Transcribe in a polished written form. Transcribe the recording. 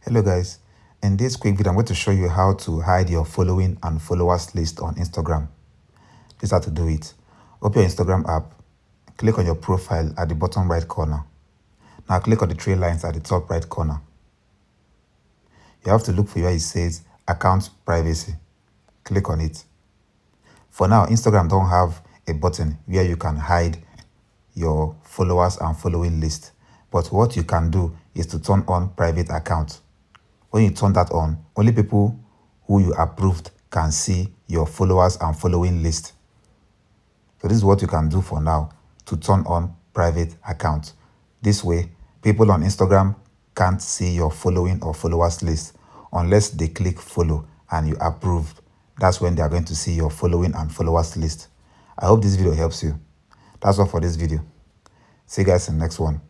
Hello guys, in this quick video I'm going to show you how to hide your following and followers list on Instagram. This is how to do it. Open your Instagram app, click on your profile at the bottom right corner. Now click on the three lines at the top right corner. You have to look for where it says account privacy. Click on it. For now, Instagram don't have a button where you can hide your followers and following list. But what you can do is to turn on private account. When you turn that on, only people who you approved can see your followers and following list. So this is what you can do for now to turn on private account. This way, people on Instagram can't see your following or followers list unless they click follow and you approve. That's when they are going to see your following and followers list. I hope this video helps you. That's all for this video. See you guys in the next one.